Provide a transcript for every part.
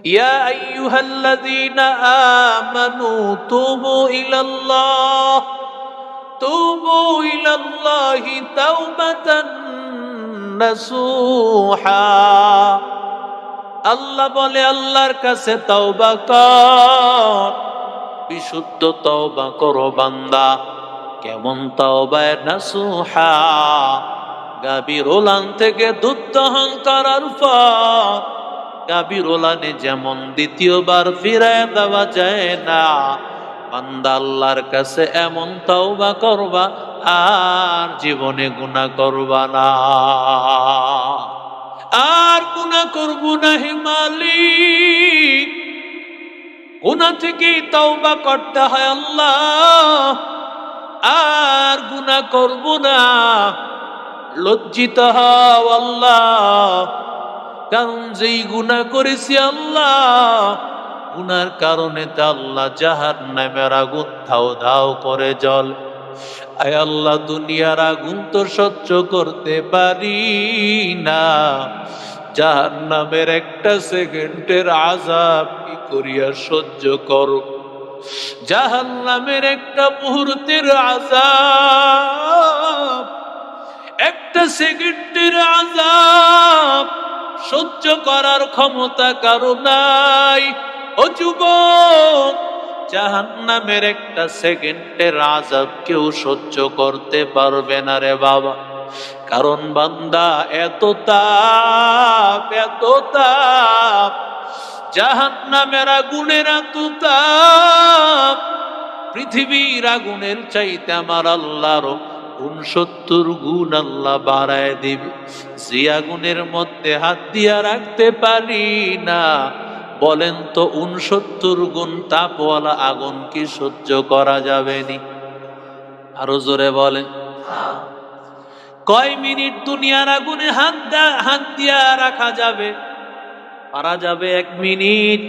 ইয়া আইয়ুহাল্লাযীনা আমানু তুবু ইলাল্লাহি তাওবাতান নাসুহা। আল্লাহ বলে আল্লাহর কাছে তওবা কর, বিশুদ্ধ তওবা করো বান্দা। কেমন তওবা? নাসুহা, গাভীর ওলান থেকে দুধ দহন করার পর গাভীর ওলানে যেমন দ্বিতীয়বার ফিরায় দেওয়া যায় না, বান্দা আল্লাহর কাছে এমন তওবা করবা, আর জীবনে গুনাহ করবা না, আর গুনাহ করব না। হে মালিক, গুনাহ থেকে তওবা করতে হয় আল্লাহ, আর গুনাহ করব না। লজ্জিত হও আল্লাহ, কারণ যেই গুনাহ করেছি আল্লাহ, গুনার কারণে তো আল্লাহ জাহান্নামের আগুন ধাও ধাও করে জ্বল। আয় আল্লাহ, দুনিয়ার আগুন তো সহ্য করতে পারি না, জাহান্নামের একটা সেকেন্ডের আযাব কি করিয়া সহ্য করো? জাহান্নামের একটা মুহূর্তের আযাব, একটা সেকেন্ডের আযাব সহ্য করার ক্ষমতা কারো নাই। ও যুবক, জাহান্নামের একটা সেকেন্ডের আযাব কেউ সহ্য করতে পারবে না রে বাবা। কারণ বান্দা, এত তাপ, এত তাপ, জাহান্নামের আগুনের এত তাপ, পৃথিবীর আগুনের চাইতে আমার আল্লাহর 69 গুণ আল্লাহ বাড়ায় দিবে। যে আগুনের মধ্যে হাত দিয়া রাখতে পারি না, বলেন তো 69 গুণ তাপওয়ালা আগুন কি সহ্য করা যাবে নি? আরো জোরে বলেন। কয় মিনিট দুনিয়ার আগুনে হাত দিয়া রাখা যাবে? পারা যাবে 1 মিনিট,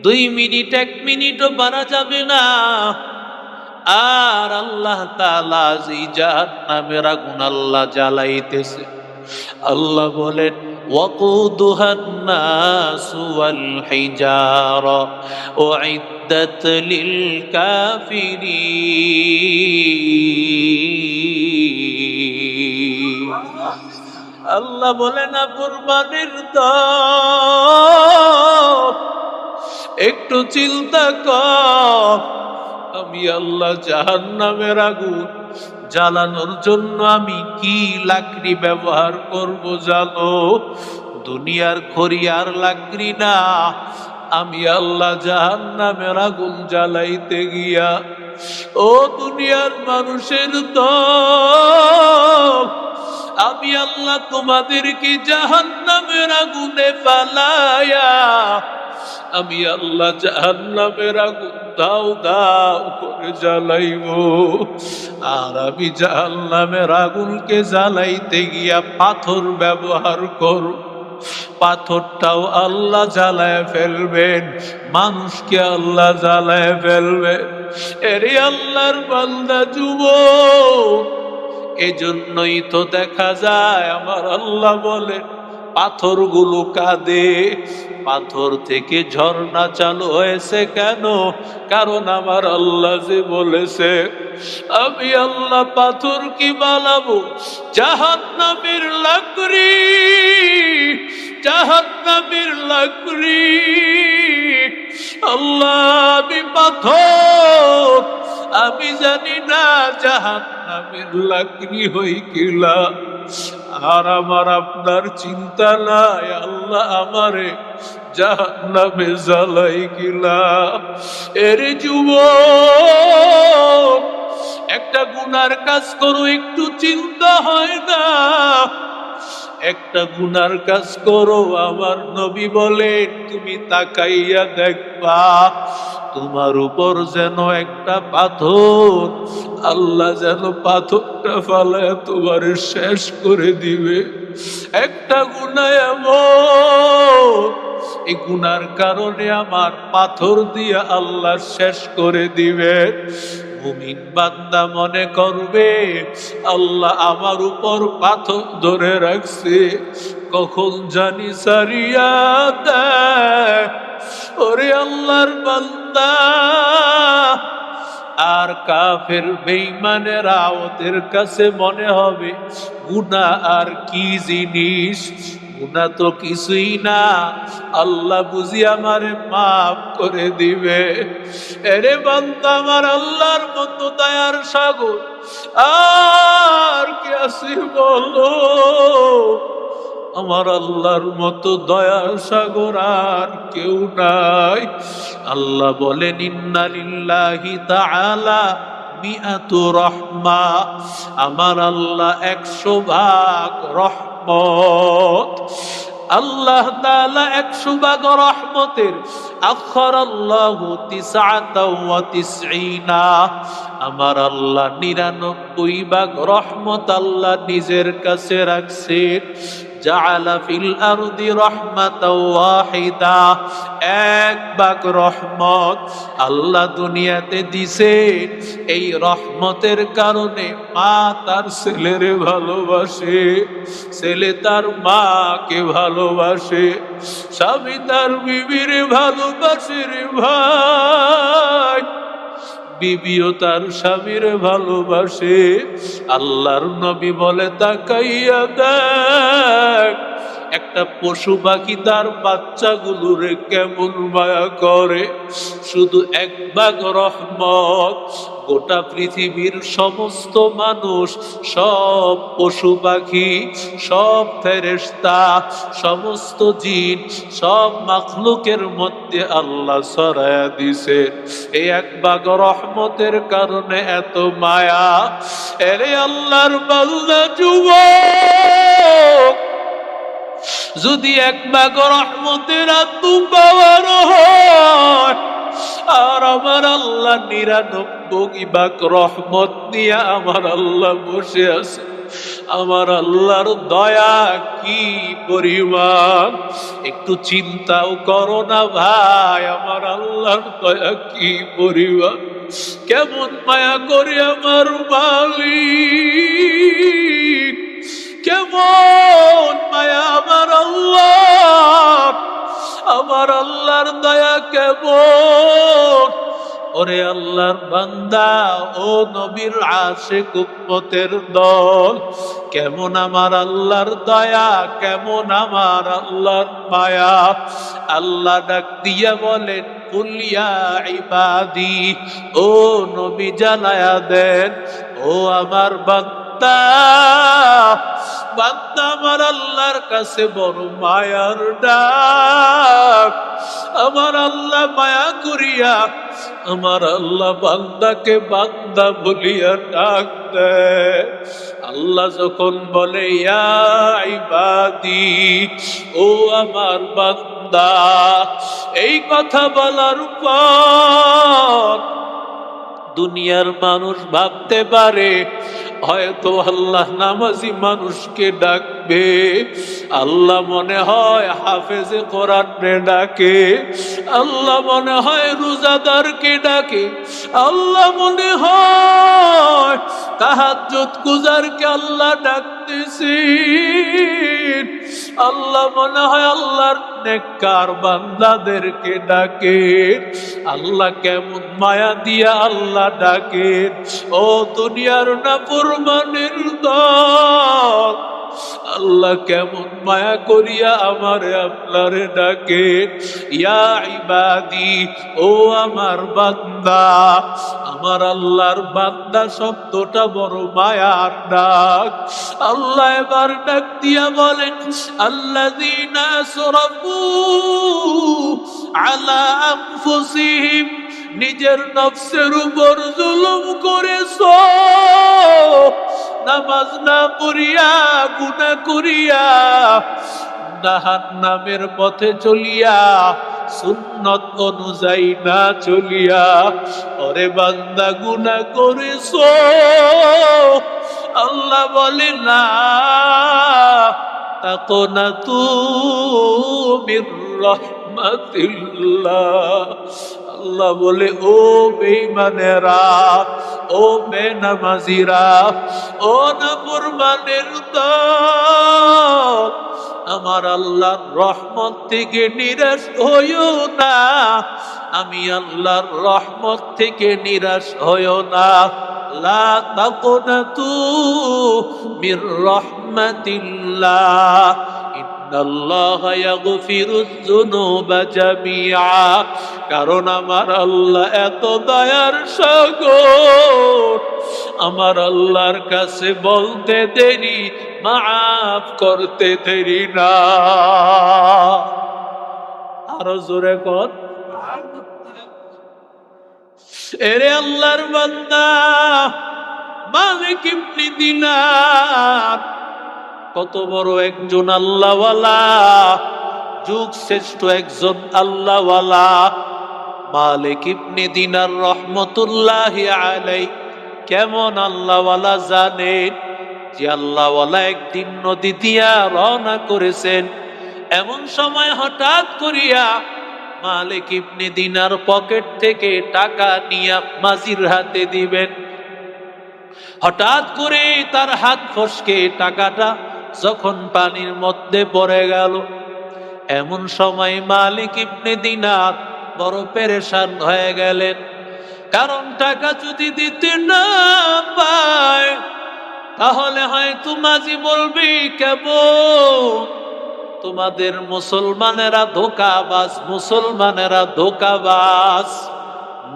2 মিনিট, 1 মিনিটও পারা যাবে না। আর আল্লাহ তাআলা যে জাহান্নামের আগুন আল্লাহ জ্বালাইতেছে, আল্লাহ বলেন ওয়াকুদুহান নাসু ওয়াল হিজারা উইদ্দাত লিল কাফিরিন। আল্লাহ বলেন নাফরমানের দল, একটু চিন্তা কর, আমি আল্লাহ জাহান্নামের আগুন জ্বালানোর জন্য আমি কি লাকড়ি ব্যবহার করব জানো? দুনিয়ার খড়িয়ার লাকড়ি না, আমি আল্লাহ জাহান্নামের আগুন জ্বালাইতে গিয়া, ও দুনিয়ার মানুষের দল, আমি আল্লাহ তোমাদেরকে জাহান্নামের আগুনে ফালায়া, আমি আল্লাহ জাহান্নামের আগুন দাও দাও করে জ্বালাইব। আর আমি জাহান্নামের আগুনকে জ্বালাইতে গিয়া পাথর ব্যবহার করব, পাথরটাও আল্লাহ জ্বালায় ফেলবেন, মানুষকে আল্লাহ জ্বালায় ফেলবেন। এরে আল্লাহর বান্দা যুবক, এজন্যই তো দেখা যায় আমার আল্লাহ বলেন পাথরগুলো কাঁদে। পাথর থেকে ঝর্ণা চালু হয়েছে কেন? কারণ আমার আল্লাহ যে বলেছে, আমি আল্লাহ পাথর কি বানাবো? জাহান্নামের লাকড়ি, জাহান্নামের লাকড়ি। আল্লাহ, আমি পাথর, আমি জানি না জাহান্নামের লাকড়ি হই কিলা। আর আমার আপনার চিন্তা নাই আল্লাহ আমারে জাহান্নামে জ্বালাই কিলা। এর যুবক, একটা গুনার কাজ করো, একটু চিন্তা হয় না? একটা গুনার কাজ করো, আমার নবী বলেন তুমি তাকাইয়া দেখবা তোমার উপর যেন একটা পাথর, আল্লাহ যেন পাথরটা ফালায় তোমার শেষ করে দিবে। একটা গুনাহ এমন, এই গুনার কারণে আমার পাথর দিয়ে আল্লাহ শেষ করে দিবে। মুমিন বান্দা মনে করবে আল্লাহ আমার উপর পাথর ধরে রাখছে, কখন জানি সারিয়া দেয়। ওরে আল্লাহর বান্দা, আর কাফের বেঈমানেরা ওদের কাছে মনে হবে গুনাহ আর কি জিনিস, গুনাহ তো কিছুই না, আল্লাহ বুঝি আমারে মাফ করে দিবে। এরে বান্দা, আমার আল্লাহর মতো দয়ার সাগর আর কি আছে বলো? আমার আল্লাহর মতো দয়ার সাগর আর কেউ নাই। আল্লাহ বলেন, ইন্না লিল্লাহি তাআলা মিআতু রাহমা, আমার আল্লাহ 100 ভাগ রহমত। আল্লাহ তাআলা 100 ভাগ রহমতের আখারাল্লাহু 99, আমার আল্লাহ 99 ভাগ রহমত আল্লাহ নিজের কাছে রাখছেন। জাআলা ফিল আরদি রাহমাতাও ওয়াহিদা, 1 ভাগ রহমত আল্লাহ দুনিয়াতে দিছে। এই রহমতের কারণে মা তার ছেলেরে ভালোবাসে, ছেলে তার মাকে ভালোবাসে, স্বামী তার বিবিরে ভালোবাসে রে ভাই, বিবিও তার স্বামীর ভালোবাসে। আল্লাহর নবী বলে, তাকাইয়া দেখ একটা পশু পাখি তার বাচ্চাগুলোরে কেমন মায়া করে। শুধু 1 ভাগ রহমত গোটা পৃথিবীর সমস্ত মানুষ, সব পশু পাখি, সব ফেরেশতা, সমস্ত জিন, সব মাখলুকের মধ্যে আল্লাহ ছড়ায়া দিছে। এই 1 ভাগ রহমতের কারণে এত মায়া। এরে আল্লাহর বান্দা যুবক, যদি 1 ভাগ রহমতের আত্ম পাওয়ার হয়, আর আমার আল্লাহ 99 ভাগ রহমত নিয়ে আমার আল্লাহ বসে আছে। আমার আল্লাহর দয়া কি পরিমাণ, একটু চিন্তাও করো না ভাই, আমার আল্লাহর দয়া কি পরিমাণ, কেমন মায়া করে আমার মালিক, কেমন মায়া আমার আল্লাহ, আমার আল্লাহর দয়া কেমন। ওরে আল্লাহর বান্দা, ও নবীর আশিক উম্মতের দল, কেমন আমার আল্লাহর দয়া, কেমন আমার আল্লাহর মায়া। আল্লাহ ডাক দিয়া বলেন, কুল ইয়া ইবাদি, ও নবী জানায়া দেন, ও আমার বান্দা, বান্দা আমার আল্লাহর কাছে বড় মায়ার ডাক। আমার আল্লাহ মায়া করিয়া, আমার আল্লাহ বান্দাকে বান্দা বলিয়া ডাক দেয়। আল্লাহ যখন বলে, ইয়া ইবাদি, ও আমার বান্দা, এই কথা বলার পর দুনিয়ার মানুষ ভাবতে পারে হয়তো আল্লাহ নামাজি মানুষকে ডাকবে, আল্লাহ মনে হয় হাফেজে কোরআনকে ডাকে, আল্লাহ মনে হয় রোজাদারকে ডাকে, আল্লাহ মনে হয় তাহাজ্জুদ গুজারকে আল্লাহ ডাকতেছে, আল্লাহ মনে হয় আল্লাহর নেককার বান্দাদেরকে ডাকে। আল্লাহ কেমন মায়া দিয়া আল্লাহ ডাকে। ও দুনিয়ার নাফরমানের দল, আল্লাহ কেমন মায়া করিয়া আমারে আপনারে ডাকে। ইয়া ইবাদি, ও আমার বান্দা। আমার আল্লাহর বান্দা শব্দটা বড় মায়ার ডাক। আল্লাহ এবার ডাক দিয়া বলেন, আল্লাযীনা আসরাফু আলা আনফুসিহিম, নিজের নফসের উপর জুলুম করেছো, নামাজ না পড়িয়া, গুনাহ করিয়া, জাহান্নামের পথে চলিয়া, সুন্নত অনুযায়ী না চলিয়া, ওরে বান্দা গুনাহ করেছো। আল্লাহ বলে, না তাকুনাতু মির রাহমাতিল্লাহ। আল্লাহ বলে, ও বেঈমানেরা, ও বেনামাজিরা, ও নাফরমানের দল, আমার আল্লাহর রহমত থেকে নিরাশ হইও না, আমি আল্লাহর রহমত থেকে নিরাশ হইও না। লা তাকুনাতু মির রাহমাতিল্লাহ, ইন্নাল্লাহা ইয়াগফিরুয যুনুবা জামিআ। কারণ আমার আল্লাহ এত দয়ার সাগর, আমার আল্লাহর কাছে বলতে দেরি, মাফ করতে দেরি না। আরো জোরে কর। এরে আল্লাহর বান্দা মালিক ইবনে দিনার কত বড় একজন আল্লাহওয়ালা, যুগ শ্রেষ্ঠ একজন আল্লাহওয়ালা। মালিক ইবনে দিনার রহমতুল্লাহি আলাইহি কেমন আল্লাহওয়ালা জানেন? যে আল্লাহওয়ালা একদিন নদী দিয়া রওনা করেছেন, এমন সময় হঠাৎ করিয়া মালিক ইবনে দিনার পকেট থেকে টাকা নিয়ে মাঝির হাতে দিবেন। হঠাৎ করে তার হাত ফসকে টাকাটা যখন পানির মধ্যে পড়ে গেল, এমন সময় মালিক ইবনে দিনার বড় পেরেশান হয়ে গেলেন। কারণ টাকা যদি দিতে না পায় তাহলে হয়তো মাঝি বলবে, কেমন তোমাদের মুসলমানেরা ধোঁকাবাজ, মুসলমানেরা ধোঁকাবাজ,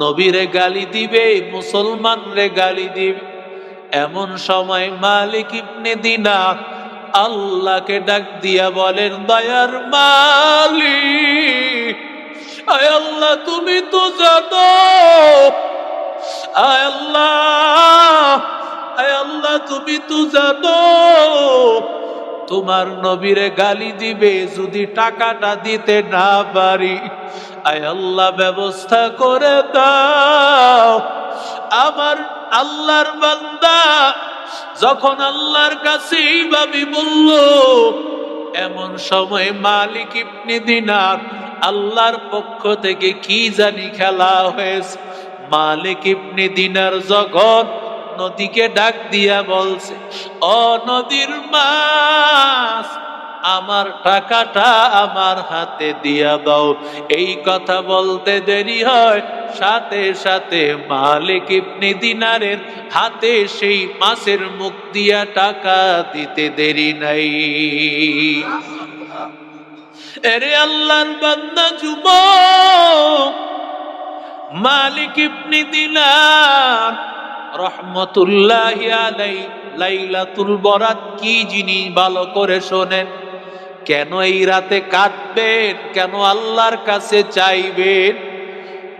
নবীরে গালি দিবে, মুসলমানরে গালি দিবে। এমন সময় মালিক ইবনে দিনার আল্লাহকে ডাক দিয়া বলেন, দয়ার মালিক, আয় আল্লাহ তুমি তো জানো, আয় আল্লাহ, আয় আল্লাহ তুমি তো জানো তোমার নবীরে গালি দিবে যদি টাকাটা দিতে না পারি। আয় আল্লাহ ব্যবস্থা করে দাও। আমার আল্লাহর বান্দা যখন আল্লাহর কাছে এইভাবে বলল, এমন সময় মালিক ইবনে দিনার আল্লাহর পক্ষ থেকে কি জানি খেলা হয়েছে। মালিক ইবনে দিনার যখন নদীকে ডাক দিয়া বলছে, ও নদীর মাছ, আমার টাকাটা আমার হাতে দিয়া দাও, এই কথা বলতে দেরি হয়, সাথে সাথে মালিক ইবনে দিনারের হাতে সেই মাছের মুখ দিয়া টাকা দিতে দেরি নাই। এরে আল্লাহর বান্দা যুবক, মালিক ইবনে দিনার রহমতুল্লাহি আলাইহি লাইলাতুল বরাত কি জিনিস ভালো করে শোনেন। কেন এই রাতে কাঁদবেন, কেন আল্লাহর কাছে চাইবেন?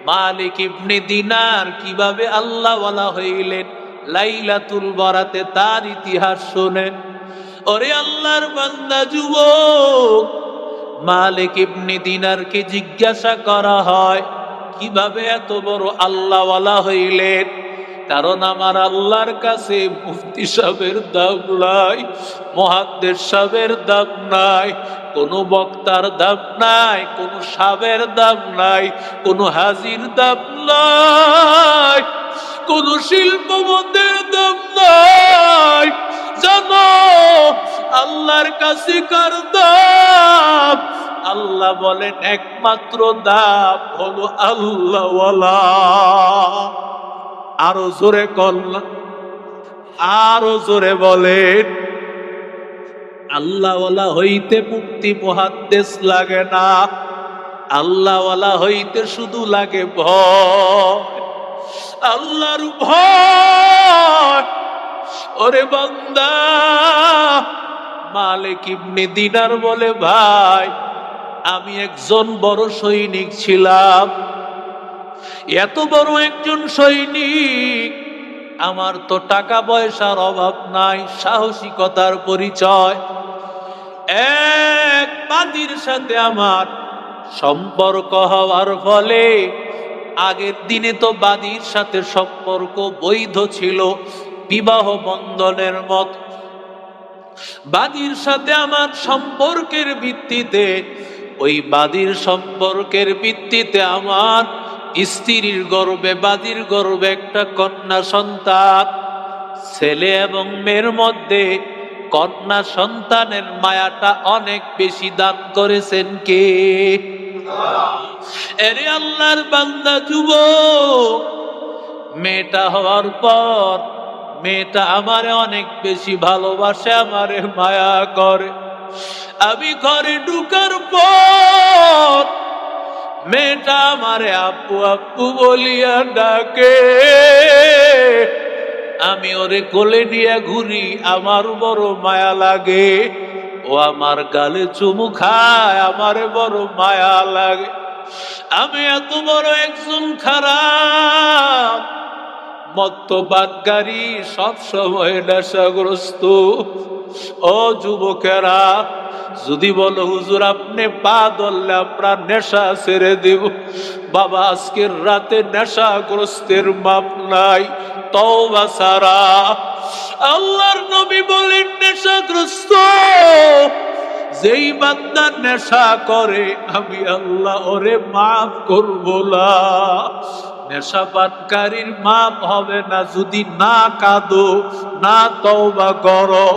মালিক ইবনে দিনার কিভাবে আল্লাহওয়ালা হইলেন লাইলাতুল বরাতে, তার ইতিহাস শোনেন। ওরে আল্লাহর বান্দা যুবক, মালিক ইবনে দিনারকে জিজ্ঞাসা করা হয়, কিভাবে এত বড় আল্লাহওয়ালা হইলেন? কারণ আমার আল্লাহর কাছে মুফতি সাহেবের দাম নাই, মুহাদ্দিস সাহেবের দাম নাই, কোনো বক্তার দাম নাই, কোনো সাহেবের দাম নাই, কোনো হাজির দাম নাই, কোনো শিল্পপতির দাম নাই। জানো আল্লাহর কাছে কার দাম? আল্লাহ বলেন একমাত্র দাম হলো আল্লাহওয়ালা। আরো জোরে কল্লা, আরো জোরে বলেন। আল্লাহওয়ালা হইতে মুফতি মুহাদ্দিস লাগে না, আল্লাহওয়ালা হইতে শুধু লাগে ভয়, আল্লাহর ভয়। ওরে বান্দা, মালিক ইবনে দিনার বলে, ভাই আমি একজন বড় সৈনিক ছিলাম, এত বড় একজন সৈনিক, আমার তো টাকা পয়সার অভাব নাই, সাহসিকতার পরিচয়। এক বাদীর সাথে আমার সম্পর্ক হওয়ার ফলে, আগের দিনে তো বাদীর সাথে সম্পর্ক বৈধ ছিল, বিবাহ বন্ধনের মত। বাদীর সাথে আমার সম্পর্কের ভিত্তিতে, ওই বাদীর সম্পর্কের ভিত্তিতে আমার স্ত্রীর গর্ভে, বাদীর গর্ভে একটা কন্যা সন্তান। ছেলে এবং মেয়ের মধ্যে কন্যা সন্তানের মায়াটা অনেক বেশি দান করেছেন কে? এরে আল্লাহর বান্দা যুবক, মেয়েটা হওয়ার পর মেয়েটা আমারে অনেক বেশি ভালোবাসে, আমারে মায়া করে। আমি ঘরে ঢুকার পর মেয়েটা আমারে আপু আপু বলিয়া ডাকে, আমি ওরে কোলে নিয়ে ঘুরি, আমার বড় মায়া লাগে। ও আমার গালে চুমু খায়, আমারে বড় মায়া লাগে। আমি এত বড় একজন খারাপ মদ্যপানকারী, সব সময় নেশাগ্রস্ত। ও যুবকেরা, যদি বলো হুজুর আপনি পা ধরলে আমরা নেশা ছেড়ে দেব, বাবা আজকের রাতে নেশাগ্রস্তের মাপ নাই, তওবা ছাড়া। আল্লাহর নবী বলেন নেশাগ্রস্ত যেই বান্দা নেশা করে আমি আল্লাহ ওরে মাফ করব না। নেশাপানকারীর মাপ হবে না যদি না কাঁদো, না তওবা করো।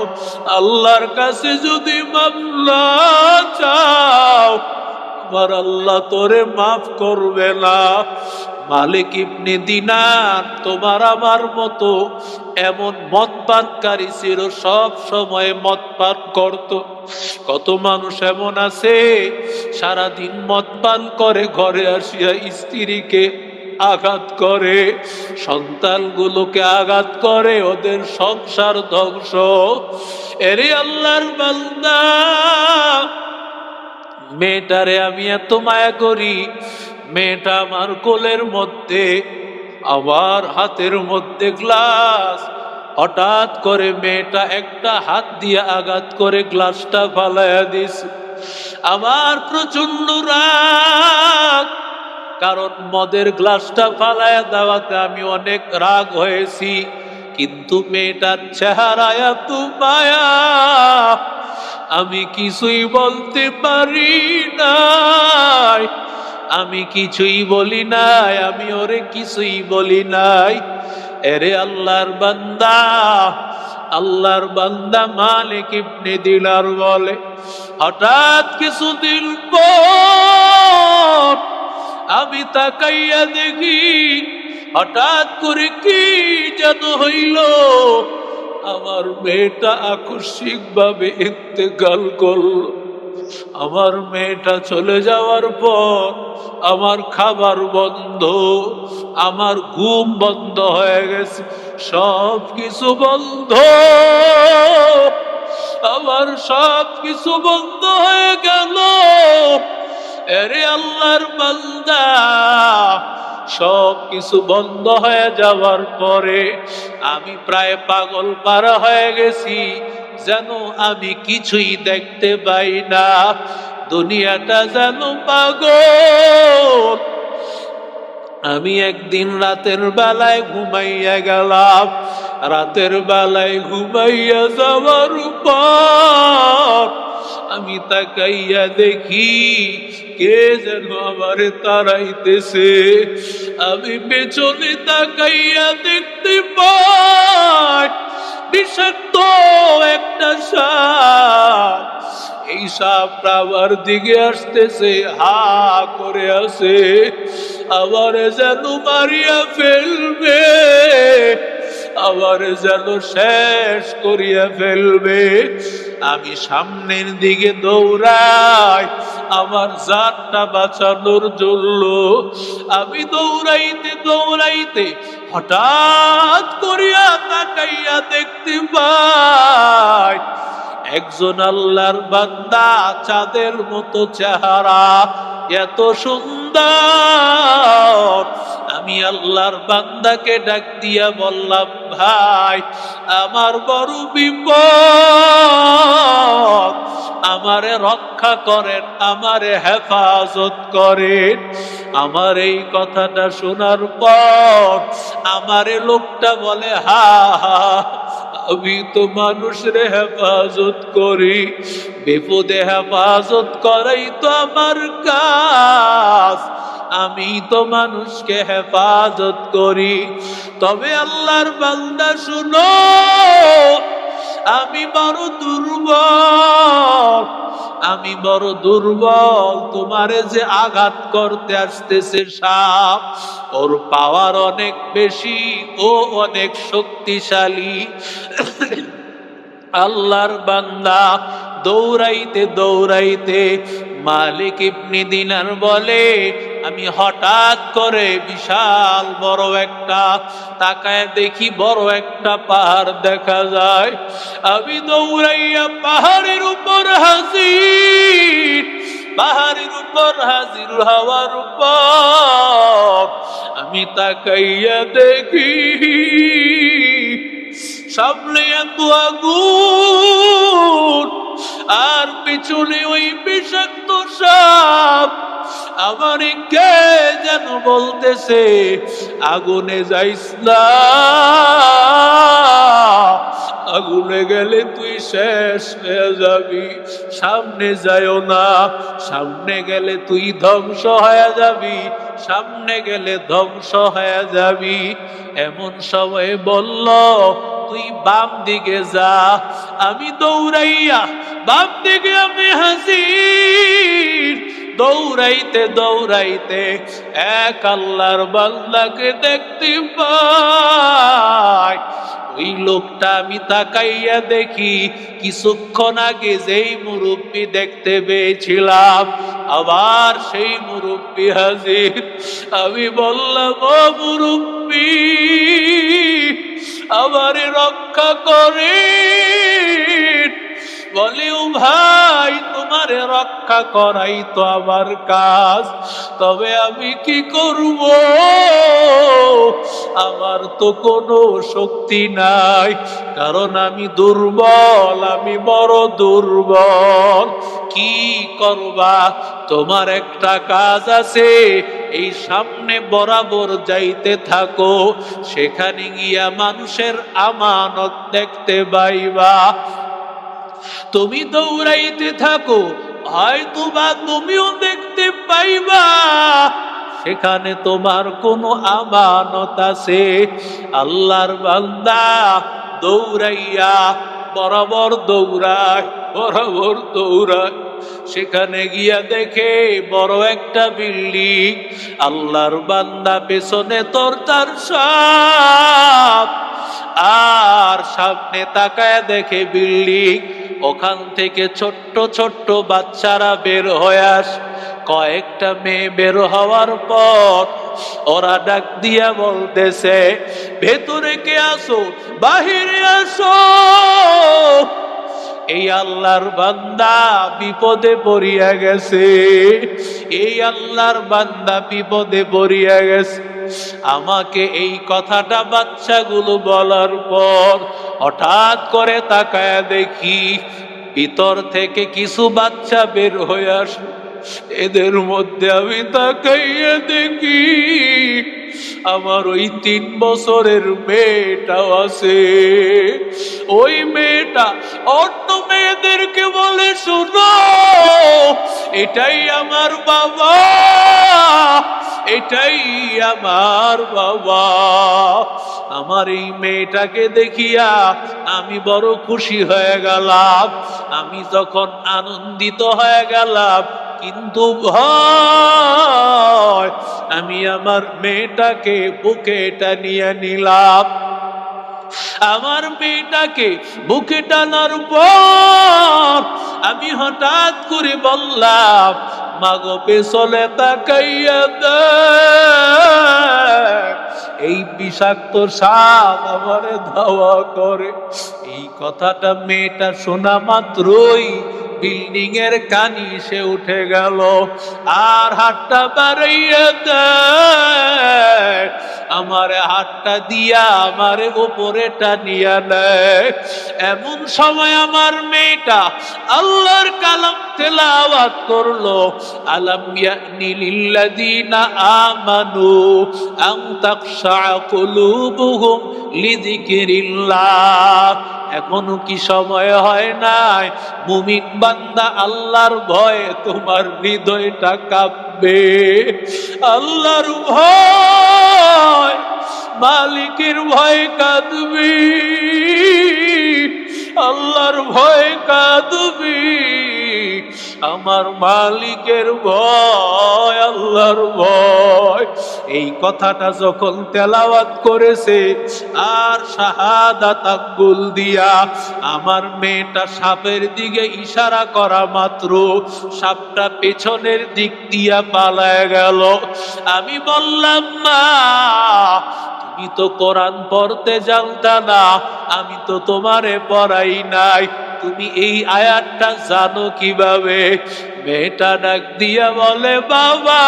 আল্লাহর কাছে যদি মামলা চাও, আমার আল্লাহ তোরে মাফ করবে না। মালিক ইবনে দিনার তোমার আমার মতো এমন মদ পানকারী ছিল, সব সময় মদ পান করত। কত মানুষ এমন আছে সারাদিন মদ পান করে, ঘরে আসিয়া স্ত্রীকে আঘাত করে, সন্তানগুলোকে আঘাত করে, ওদের সংসার ধ্বংস। এরে আল্লাহর বান্দা, মেয়েটারে আমি এত মায়া করি, মেয়েটা আমার কোলের মধ্যে, আমার হাতের মধ্যে গ্লাস। হঠাৎ করে মেয়েটা একটা হাত দিয়ে আঘাত করে গ্লাসটা ফালাইয়া দিস। আমার প্রচন্ড রাগ, কারণ মদের গ্লাসটা ফালাইয়া দেওয়াতে আমি অনেক রাগ হয়েছি। কিন্তু মেয়েটার চেহারায় এত মায়া, আমি কিছুই বলতে পারি নাই, আমি কিছুই বলি নাই, আমি ওরে কিছুই বলি নাই। এরে আল্লাহর বান্দা, আল্লাহর বান্দা মালিক ইবনে দিনার বলে, হঠাৎ কিছুদিন পর আমি তাকাইয়া দেখি হঠাৎ করে কি যেন হইল, আমার মেয়েটা আকস্মিক ভাবে ইন্তেকাল করল। আমার মেয়েটা চলে যাওয়ার পর আমার খাবার বন্ধ, আমার ঘুম বন্ধ হয়ে গেছে, সব কিছু বন্ধ, আমার সব কিছু বন্ধ হয়ে গেল। এরে আল্লাহর বান্দা, সব কিছু বন্ধ হয়ে যাওয়ার পরে আমি প্রায় পাগল পারা হয়ে গেছি, যেন আমি কিছুই দেখতে পাই না, দুনিয়াটা যেন পাগল। আমি একদিন রাতের বেলায় ঘুমাইয়া গেলাম, রাতের বেলায় ঘুমাইয়া যাওয়ার পর আমি তাকাইয়া দেখি কে যেন আমারে তাড়াইতেছে। আমি পেছনে তাকাইয়া দেখতে পাই বিষাক্ত একটা সাপ। এই সাপটা আমার দিকে আসতেছে, হা করে আছে, আবার যেন মারিয়া ফেলবে, আবার যেন শেষ করিয়া ফেলবে। আমি সামনের দিকে দৌড়াই আমার জানটা বাঁচানোর জন্য। আমি দৌড়াইতে দৌড়াইতে হঠাৎ করিয়া তাকাইয়া দেখতে পাই একজন আল্লাহর বান্দা, চাঁদের মতো চেহারা, এত সুন্দর। আমি আল্লাহর বান্দাকে ডাক দিয়া বললাম, ভাই আমার বড় বিপদ, আমারে রক্ষা করেন, আমারে হেফাজত করেন। আমার এই কথাটা শোনার পর আমারে লোকটা বলে, হা হা, আমি তো মানুষের হেফাজত করি, বিপদে হেফাজত করাই তো আমার কাজ, আমি তো মানুষকে হেফাজত করি। তবে আল্লাহর বান্দা শুনো, আমি বড় দুর্বল, আমি বড় দুর্বল। তোমারে যে আঘাত করতে আসতেছে সাপ, ওর পাওয়ার অনেক বেশি, ও অনেক শক্তিশালী। আল্লাহর বান্দা দৌড়াইতে দৌড়াইতে মালিক ইবনে দিনার বলে, আমি হঠাৎ করে বিশাল বড় একটা, তাকায় দেখি বড় একটা পাহাড় দেখা যায়। আমি দৌড়াইয়া পাহাড়ের উপর হাজির, পাহাড়ের উপর হাজির হওয়ার উপর আমি তাকাইয়া দেখি সামনে এত আগুন, আর পিছনে ওই বিষাক্ত সাপ। আমার কে যেন বলতেছে, আগুনে যাইস না, আগুনে গেলে তুই শেষ হয়ে যাবি, সামনে যাইও না, সামনে গেলে তুই ধ্বংস হয়ে যাবি, সামনে গেলে ধ্বংস হয়ে যাবি। এমন সময় বলল, তুই বাম দিকে যা। আমি দৌড়াইয়া বাম দিকে আমি হাজির। দৌড়াইতে দৌড়াইতে এক আল্লাহর বান্দাকে দেখতে পাই। ওই লোকটা আমি তাকাইয়া দেখি কিছুক্ষণ আগে যেই মুরব্বি দেখতে পেয়েছিলাম, আবার সেই মুরব্বি হাজির। আমি বললাম, ও মুরব্বি, আমারে রক্ষা করে। বলে, ও ভাই, তোমারে রক্ষা করাই তো আমার কাজ, তবে আমি কি করব, আমার তো কোনো শক্তি নাই, কারণ আমি দুর্বল, আমি বড় দুর্বল। কি করবা? তোমার একটা কাজ আছে, এই সামনে বরাবর যাইতে থাকো, সেখানে গিয়া মানুষের আমানত দেখতে পাইবা। তুমি দৌড়াইতে থাকো, হয়তো বা তুমিও দেখতে পাইবা সেখানে তোমার কোনো আমানত আছে। আল্লাহর বান্দা দৌড়াইয়া বরাবর দৌড়ায়, বরাবর দৌড়ায়, সেখানে গিয়া দেখে বড় একটা বিল্ডিং। আল্লাহর বান্দা পেছনে তার সাপ, আর সামনে তাকায় দেখে বিল্ডিং। ওখান থেকে ছোট্ট ছোট্ট বাচ্চারা বের হয়ে আসে। কয়েকটা মেয়ে বের হওয়ার পর ওরা ডাক দিয়া বলতেছে, ভেতরে কে আসো, বাহিরে আসো। এই আল্লাহর বান্দা বিপদে পড়িয়া গেছে, এই আল্লাহর বান্দা বিপদে পড়িয়া গেছে। আমাকে এই কথাটা বাচ্চাগুলো বলার পর হঠাৎ করে তাকায়া দেখি ভিতর থেকে কিছু বাচ্চা বের হয়ে আসে। এদের মধ্যে আমি তাকাইয়া দেখি আমার ওই 3 বছরের মেয়েটাও আছে। ওই মেয়েটা অন্য মেয়েদেরকে বলে, শোনো, এটাই আমার বাবা, এটাই আমার বাবা। আমার এই মেয়েটাকে দেখিয়া আমি বড় খুশি হয়ে গেলাম। আমি যখন আনন্দিত হয়ে গেলাম, কিন্তু ভয়, আমি আমার মেয়েটাকে বুকে টানিয়ে নিলাম। আমার মেয়েটাকে বুকে টানার পর আমি হঠাৎ করে বললাম, মাগো পেছনে তাকাইয়া দেখ, এই বিষাক্ত সাপ আমারে ধাওয়া করে। এই কথাটা মেয়েটা শোনা মাত্রই বিল্ডিং এর কানি সে উঠে গেল, আর হাতটা বাড়াইয়া দেয়, আমার হাতটা দিয়া আমার উপরে টানিয়া নেয়। এমন সময় আমার মেয়েটা আল্লাহর কালাম তেলাওয়াত করলো, আলাম ইয়ানি লিল্লাযীনা আমানু আন তাখশা কুলুবুহুম লিযিকরিল্লাহ। এখনো কি সময় হয় নাই মুমিন বান্দা আল্লাহর ভয়ে তোমার হৃদয়টা কাঁপবে? আল্লাহর ভয়, মালিকের ভয় কাঁদবি, আল্লাহর ভয়ে কাঁদবি, আমার মালিকের ভয়, আল্লাহর ভয়। এই কথাটা যখন তেলাওয়াত করেছে আর শাহাদাত আঙ্গুল দিয়া আমার মেয়েটা সাপের দিকে ইশারা করা মাত্র সাপটা পেছনের দিক দিয়া পালায় গেল। আমি বললাম, মা তুমি তো কোরআন পড়তে জানতা না, আমি তো তোমারে পড়াই নাই, তুমি এই আয়াতটা জানো কিভাবে? মেয়েটা ডাক দিয়া বলে, বাবা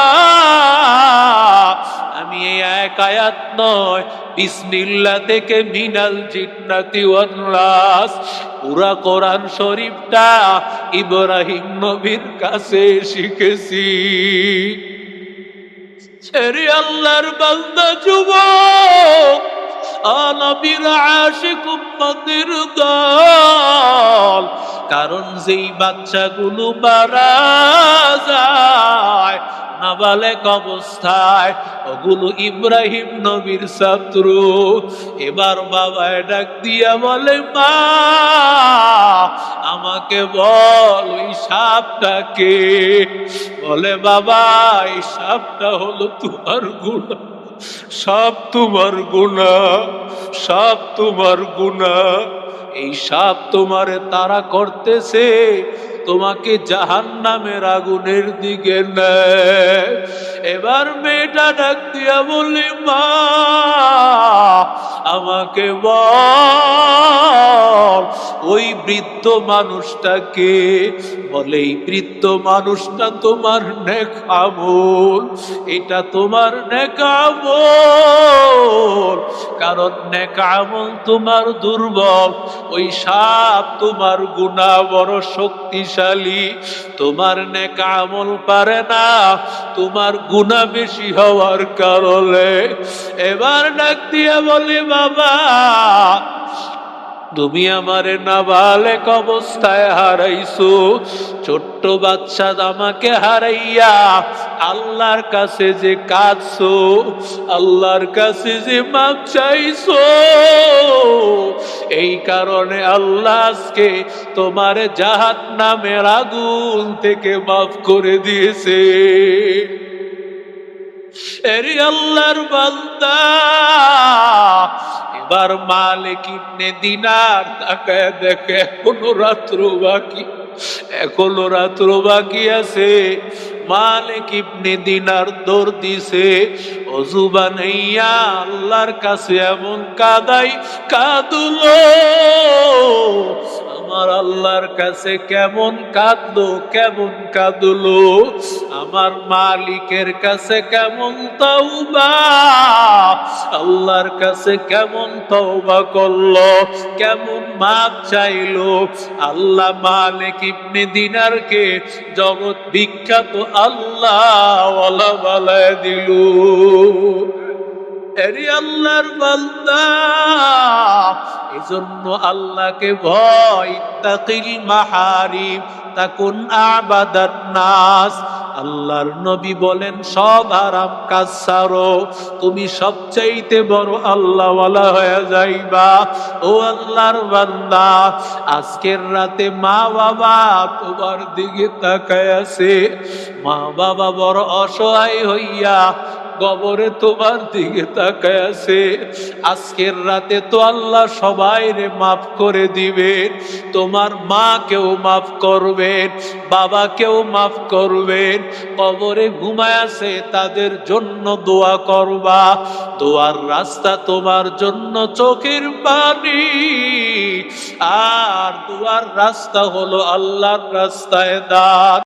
আমি এই এক আয়াত নয়, বিসমিল্লাহ থেকে মিনাল জিন্নাতি ওয়ান নাস পুরা কোরআন শরীফটা ইব্রাহিম নবীর কাছে শিখেছি। ছেড়ে আল্লাহর বান্দা যুবক, নবীর আশিক উম্মতের দল, কারণ যেই বাচ্চাগুলো মারা যায় নাবালেক অবস্থায়, ওগুলো ইব্রাহিম নবীর ছাত্র। এবার বাবা ডাক দিয়া বলে, মা আমাকে বল ওই সাপটাকে। বলে, বাবা এই সাপটা হলো তোমার গুনাহ, সব তোমার গুনাহ, সব তোমার গুনাহ। এই সাপ তোমারে তাড়া করতেছে, তোমাকে জাহান্নামের আগুনের দিকে নেয়। এবার মেয়েটা ডাক দিয়া বলি, মা আমাকে বল ওই বৃদ্ধ মানুষটাকে। বলে, এই বৃদ্ধ মানুষটা তোমার নেক আমল, এটা তোমার নেক আমল, কারণ নেক আমল তোমার দুর্বল, ওই সাপ তোমার গুনাহ বড় শক্তিশালী, তোমার নেক আমল পারে না তোমার গুনাহ বেশি হওয়ার কারণে। এবার ডাক দিয়া বলে, বাবা তুমি আমারে নাবালেক অবস্থায় হারাইছো, ছোট্ট বাচ্চা আমাকে হারাইয়া আল্লাহর কাছে যে কাঁদছো, আল্লাহর কাছে যে মাপ চাইছো, এই কারণে আল্লাহ আজকে তোমার জাহান্নামের আগুন থেকে মাফ করে দিয়েছে। এরি আল্লাহর বান্দা, এবার মালিক ইবনে দিনার তাকায় দেখে এখনো রাত্র বাকি, এখনো রাত্র বাকি আছে। মালিক ইবনে দিনার দৌড় দিছে, ওযু বানাইয়া আল্লাহর কাছে এমন কাদাই কাঁদলো, আমার আল্লাহর কাছে কেমন কাঁদলো, কেমন কাঁদলো, আমার মালিকের কাছে কেমন তওবা, আল্লাহর কাছে কেমন তওবা করলো, কেমন মাপ চাইলো। আল্লাহ মালিক ইবনে দিনারকে জগৎ বিখ্যাত আল্লাহ ওয়ালা বানায় দিল। এরি আল্লাহর বান্দা, এজন্য আল্লাহকে ভয়, তাকিল মাহারিম তাকুন আবাদান নাস। আল্লাহর নবী বলেন, সব হারাম কাজ ছাড়ো, তুমি সবচাইতে বড় আল্লাহওয়ালা হয়ে যাইবা। ও আল্লাহর বান্দা, আজকের রাতে মা বাবা তোমার দিকে তাকায় আছে, মা বাবা বড় অসহায় হইয়া কবরে তোমার দিকে তাকায় আছে। আজকের রাতে তো আল্লাহ সবাইরে মাফ করে দিবেন, তোমার মাকেও মাফ করবেন, বাবাকেও মাফ করবেন। কবরে ঘুমায় আছে তাদের জন্য দোয়া করবা, দোয়ার রাস্তা তোমার জন্য চোখের পানি, আর দোয়ার রাস্তা হলো আল্লাহর রাস্তায় দাঁড়।